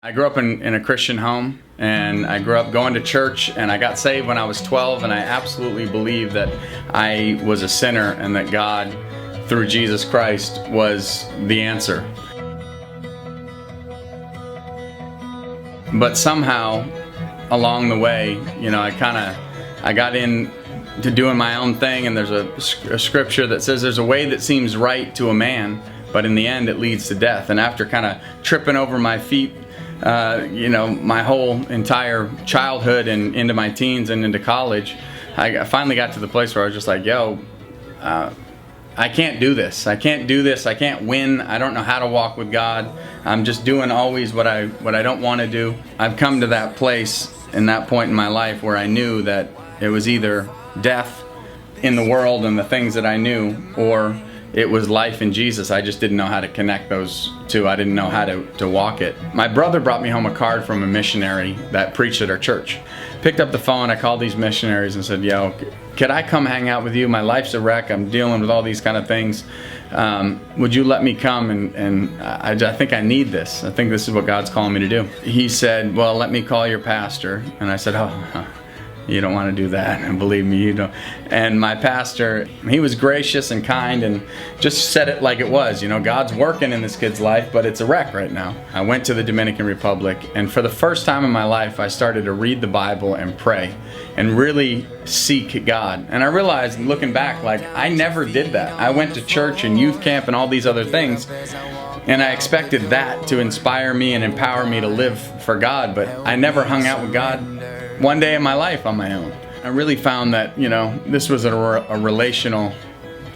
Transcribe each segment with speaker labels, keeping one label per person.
Speaker 1: I grew up in a Christian home, and I grew up going to church, and I got saved when I was 12, and I absolutely believe that I was a sinner and that God, through Jesus Christ, was the answer. But somehow, along the way, I got into doing my own thing, and there's a scripture that says there's a way that seems right to a man, but in the end it leads to death. And after kind of tripping over my feet, my whole entire childhood and into my teens and into college, I finally got to the place where I was just like, I can't do this. I can't do this. I can't win. I don't know how to walk with God. I'm just doing always what I don't want to do. I've come to that place in that point in my life where I knew that it was either death in the world and the things that I knew, or it was life in Jesus. I just didn't know how to connect those two. I didn't know how to walk it. My brother brought me home a card from a missionary that preached at our church. Picked up the phone, I called these missionaries and said, could I come hang out with you? My life's a wreck. I'm dealing with all these kind of things. Would you let me come? And I think I need this. I think this is what God's calling me to do. He said, well, let me call your pastor. And I said, you don't want to do that, and believe me, you don't. And my pastor, he was gracious and kind and just said it like it was. God's working in this kid's life, but it's a wreck right now. I went to the Dominican Republic, and for the first time in my life, I started to read the Bible and pray and really seek God. And I realized, looking back, I never did that. I went to church and youth camp and all these other things, and I expected that to inspire me and empower me to live for God, but I never hung out with God one day in my life on my own. I really found that, this was a relational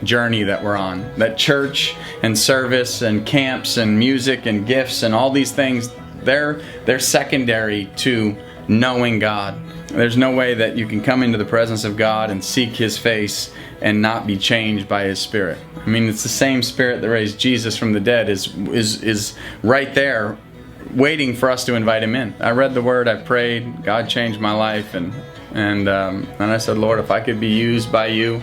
Speaker 1: journey that we're on. That church and service and camps and music and gifts and all these things, they're secondary to knowing God. There's no way that you can come into the presence of God and seek His face and not be changed by His Spirit. I mean, it's the same Spirit that raised Jesus from the dead is right there, waiting for us to invite Him in. I read the Word, I prayed, God changed my life, and I said, Lord, if I could be used by You,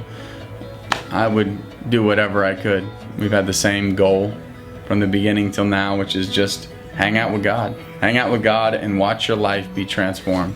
Speaker 1: I would do whatever I could. We've had the same goal from the beginning till now, which is just hang out with God. Hang out with God and watch your life be transformed.